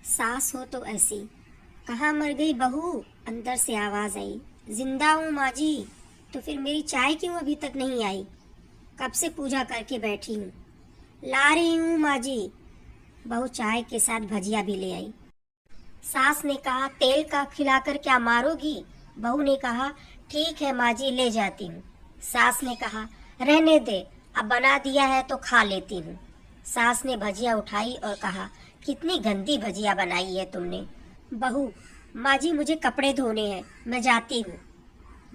सास हो तो ऐसी। कहाँ मर गई बहू? अंदर से आवाज आई। जिंदा हूँ माँ जी। तो फिर मेरी चाय क्यों अभी तक नहीं आई? कब से पूजा करके बैठी हूँ। ला रही हूँ माँ जी। बहू चाय के साथ भजिया भी ले आई। सास ने कहा, तेल का खिलाकर क्या मारोगी? बहू ने कहा, ठीक है माँ जी, ले जाती हूँ। सास ने कहा, रहने दे, अब बना दिया है तो खा लेती हूँ। सास ने भजिया उठाई और कहा, कितनी गंदी भजिया बनाई है तुमने। बहू, माँ जी मुझे कपड़े धोने हैं, मैं जाती हूँ।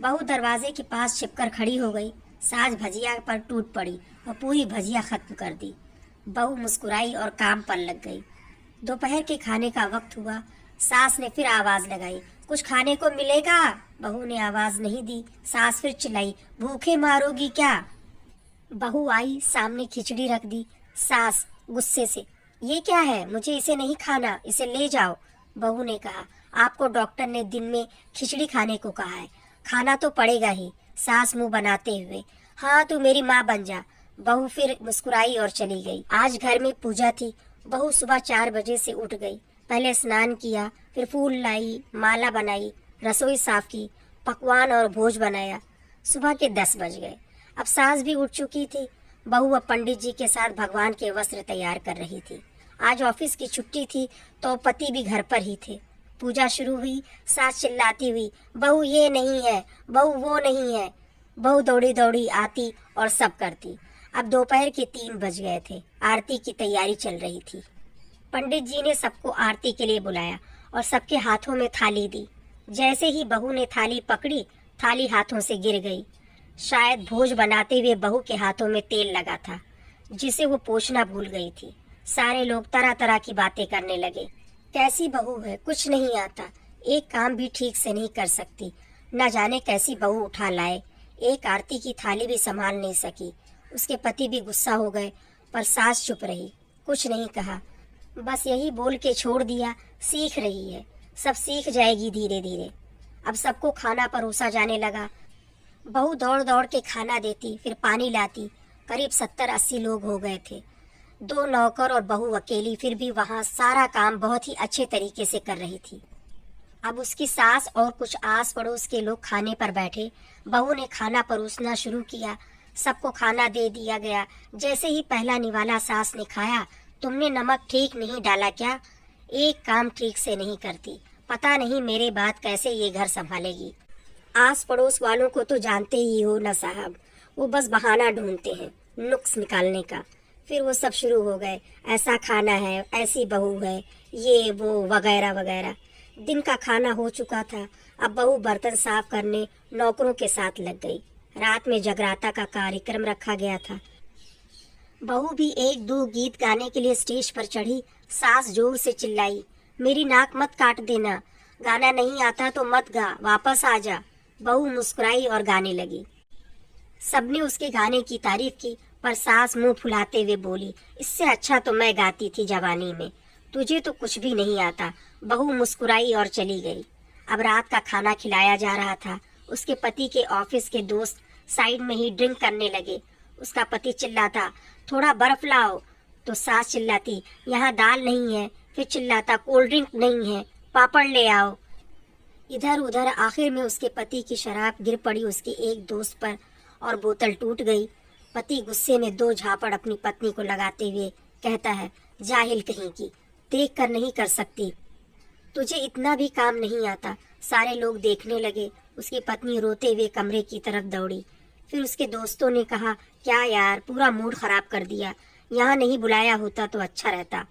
बहू दरवाजे के पास छिपकर खड़ी हो गई। सास भजिया पर टूट पड़ी और पूरी भजिया खत्म कर दी। बहू मुस्कुराई और काम पर लग गई। दोपहर के खाने का वक्त हुआ। सास ने फिर आवाज लगाई, कुछ खाने को मिलेगा? बहू ने आवाज नहीं दी। सास फिर चिल्लाई, भूखे मारोगी क्या? बहू आई, सामने खिचड़ी रख दी। सास गुस्से से, ये क्या है? मुझे इसे नहीं खाना, इसे ले जाओ। बहू ने कहा, आपको डॉक्टर ने दिन में खिचड़ी खाने को कहा है, खाना तो पड़ेगा ही। सास मुंह बनाते हुए, हाँ तू मेरी माँ बन जा। बहू फिर मुस्कुराई और चली गई। आज घर में पूजा थी। बहू सुबह 4 बजे से उठ गई। पहले स्नान किया, फिर फूल लाई, माला बनाई, रसोई साफ की, पकवान और भोज बनाया। सुबह के 10 बज गए। अब सास भी उठ चुकी थी। बहू अब पंडित जी के साथ भगवान के वस्त्र तैयार कर रही थी। आज ऑफिस की छुट्टी थी तो पति भी घर पर ही थे। पूजा शुरू हुई। सास चिल्लाती हुई, बहू ये नहीं है, बहू वो नहीं है। बहू दौड़ी दौड़ी आती और सब करती। अब दोपहर के 3 बज गए थे। आरती की तैयारी चल रही थी। पंडित जी ने सबको आरती के लिए बुलाया और सबके हाथों में थाली दी। जैसे ही बहू ने थाली पकड़ी, थाली हाथों से गिर गई। शायद भोज बनाते हुए बहू के हाथों में तेल लगा था, जिसे वो पोंछना भूल गई थी। सारे लोग तरह तरह की बातें करने लगे। कैसी बहू है, कुछ नहीं आता, एक काम भी ठीक से नहीं कर सकती, न जाने कैसी बहू उठा लाए। एक आरती की थाली भी संभाल नहीं सकी। उसके पति भी गुस्सा हो गए, पर सास चुप रही, कुछ नहीं कहा। बस यही बोल के छोड़ दिया, सीख रही है, सब सीख जाएगी धीरे धीरे। अब सबको खाना परोसा जाने लगा। बहू दौड़ दौड़ के खाना देती, फिर पानी लाती। करीब 70-80 लोग हो गए थे। 2 नौकर और बहू अकेली, फिर भी वहाँ सारा काम बहुत ही अच्छे तरीके से कर रही थी। अब उसकी सास और कुछ आस पड़ोस के लोग खाने पर बैठे। बहू ने खाना परोसना शुरू किया। सबको खाना दे दिया गया। जैसे ही पहला निवाला सास ने खाया, तुमने नमक ठीक नहीं डाला क्या? एक काम ठीक से नहीं करती, पता नहीं मेरे बाद कैसे ये घर संभालेगी। आस पड़ोस वालों को तो जानते ही हो ना साहब, वो बस बहाना ढूंढते हैं नुक्स निकालने का। फिर वो सब शुरू हो गए, ऐसा खाना है, ऐसी बहू है, ये वो वगैरह वगैरह। दिन का खाना हो चुका था। अब बहू बर्तन साफ करने नौकरों के साथ लग गई। रात में जगराता का कार्यक्रम रखा गया था। बहू भी 1-2 गीत गाने के लिए स्टेज पर चढ़ी। सास जोर से चिल्लाई, मेरी नाक मत काट देना, गाना नहीं आता तो मत गा, वापस आ जा। बहू मुस्कुराई और गाने लगी। सबने उसके गाने की तारीफ की, पर सास मुंह फुलाते हुए बोली, इससे अच्छा तो मैं गाती थी जवानी में, तुझे तो कुछ भी नहीं आता। बहू मुस्कुराई और चली गई। अब रात का खाना खिलाया जा रहा था। उसके पति के ऑफिस के दोस्त साइड में ही ड्रिंक करने लगे। उसका पति चिल्लाता, थोड़ा बर्फ लाओ, तो सास चिल्लाती, यहाँ दाल नहीं है। फिर चिल्लाता, कोल्ड ड्रिंक नहीं है, पापड़ ले आओ। इधर उधर आखिर में उसके पति की शराब गिर पड़ी उसके एक दोस्त पर और बोतल टूट गई। पति गुस्से में 2 झापड़ अपनी पत्नी को लगाते हुए कहता है, जाहिल कहीं की, देख कर नहीं कर सकती, तुझे इतना भी काम नहीं आता। सारे लोग देखने लगे। उसकी पत्नी रोते हुए कमरे की तरफ दौड़ी। फिर उसके दोस्तों ने कहा, क्या यार, पूरा मूड खराब कर दिया, यहाँ नहीं बुलाया होता तो अच्छा रहता,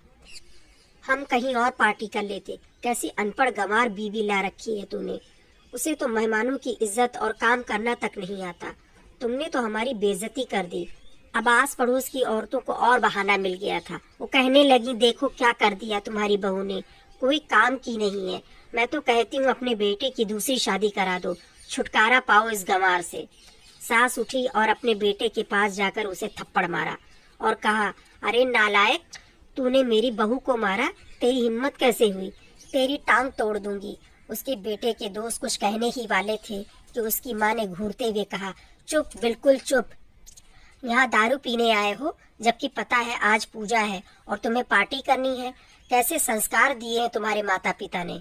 हम कहीं और पार्टी कर लेते। कैसी अनपढ़ गंवार बीवी ला रखी है तूने, उसे तो मेहमानों की इज्जत और काम करना तक नहीं आता। तुमने तो हमारी बेइज्जती कर दी। अब आस पड़ोस की औरतों को और बहाना मिल गया था। वो कहने लगी, देखो क्या कर दिया तुम्हारी बहू ने, कोई काम की नहीं है। मैं तो कहती हूँ अपने बेटे की दूसरी शादी करा दो, छुटकारा पाओ इस गंवार से। सास उठी और अपने बेटे के पास जाकर उसे थप्पड़ मारा और कहा, अरे नालायक, तूने मेरी बहू को मारा, तेरी हिम्मत कैसे हुई, तेरी टांग तोड़ दूंगी। उसके बेटे के दोस्त कुछ कहने ही वाले थे कि उसकी माँ ने घूरते हुए कहा, चुप, बिल्कुल चुप, यहाँ दारू पीने आए हो, जबकि पता है आज पूजा है और तुम्हें पार्टी करनी है। कैसे संस्कार दिए हैं तुम्हारे माता पिता ने।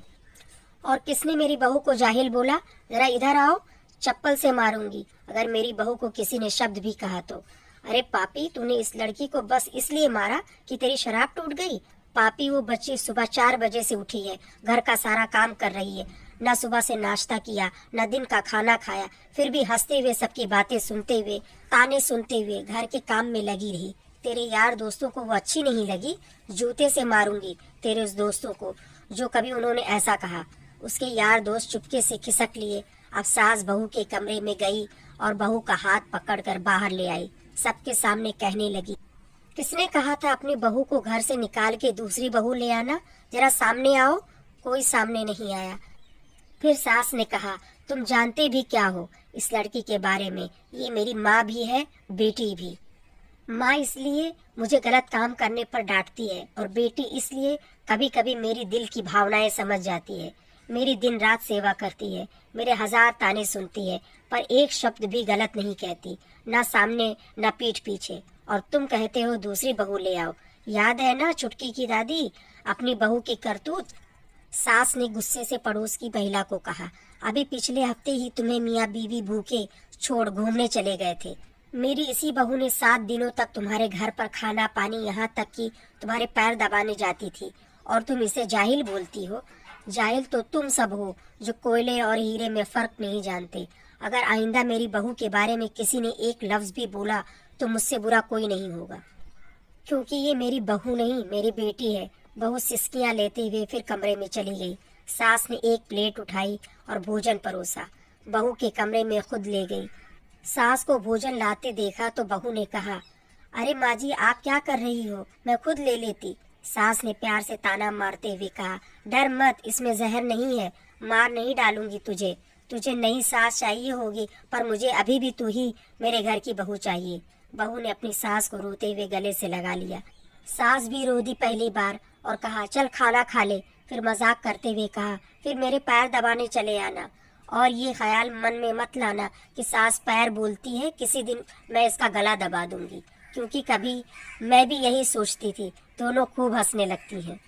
और किसने मेरी बहू को जाहिल बोला? जरा इधर आओ, चप्पल से मारूंगी अगर मेरी बहू को किसी ने शब्द भी कहा तो। अरे पापी, तूने इस लड़की को बस इसलिए मारा कि तेरी शराब टूट गई? पापी, वो बच्ची सुबह 4 बजे से उठी है, घर का सारा काम कर रही है, न सुबह से नाश्ता किया, न दिन का खाना खाया, फिर भी हंसते हुए सबकी बातें सुनते हुए, ताने सुनते हुए घर के काम में लगी रही। तेरे यार दोस्तों को वो अच्छी नहीं लगी, जूते से मारूंगी तेरे उस दोस्तों को जो कभी उन्होंने ऐसा कहा। उसके यार दोस्त चुपके से खिसक लिए। अब सास बहू के कमरे में गई और बहू का हाथ पकड़कर बाहर ले आई। सबके सामने कहने लगी, किसने कहा था अपनी बहू को घर से निकाल के दूसरी बहू ले आना? जरा सामने आओ। कोई सामने नहीं आया। फिर सास ने कहा, तुम जानते भी क्या हो इस लड़की के बारे में? ये मेरी माँ भी है, बेटी भी। माँ इसलिए मुझे गलत काम करने पर डांटती है और बेटी इसलिए कभी कभी मेरी दिल की भावनाएं समझ जाती है। मेरी दिन रात सेवा करती है, मेरे 1000 ताने सुनती है, पर एक शब्द भी गलत नहीं कहती, ना सामने ना पीठ पीछे। और तुम कहते हो दूसरी बहू ले आओ। याद है ना चुटकी की दादी, अपनी बहू की करतूत? सास ने गुस्से से पड़ोस की महिला को कहा, अभी पिछले हफ्ते ही तुम्हें मियाँ बीवी भूखे छोड़ घूमने चले गए थे। मेरी इसी बहू ने 7 दिनों तक तुम्हारे घर पर खाना पानी, यहाँ तक कि तुम्हारे पैर दबाने जाती थी, और तुम इसे जाहिल बोलती हो? जाहिल तो तुम सब हो जो कोयले और हीरे में फर्क नहीं जानते। अगर आइंदा मेरी बहू के बारे में किसी ने एक लफ्ज भी बोला तो मुझसे बुरा कोई नहीं होगा, क्योंकि ये मेरी बहू नहीं, मेरी बेटी है। बहू सिसकियां लेते हुए फिर कमरे में चली गई। सास ने एक प्लेट उठाई और भोजन परोसा, बहू के कमरे में खुद ले गई। सास को भोजन लाते देखा तो बहू ने कहा, अरे माँ जी, आप क्या कर रही हो, मैं खुद ले लेती। सास ने प्यार से ताना मारते हुए कहा, डर मत, इसमें जहर नहीं है, मार नहीं डालूंगी तुझे। तुझे नई सास चाहिए होगी, पर मुझे अभी भी तू ही मेरे घर की बहू चाहिए। बहू ने अपनी सास को रोते हुए गले से लगा लिया। सास भी रो दी पहली बार और कहा, चल खाना खा ले। फिर मजाक करते हुए कहा, फिर मेरे पैर दबाने चले आना, और ये ख्याल मन में मत लाना कि सास पैर बोलती है, किसी दिन मैं इसका गला दबा दूंगी, क्योंकि कभी मैं भी यही सोचती थी। दोनों खूब हंसने लगती हैं।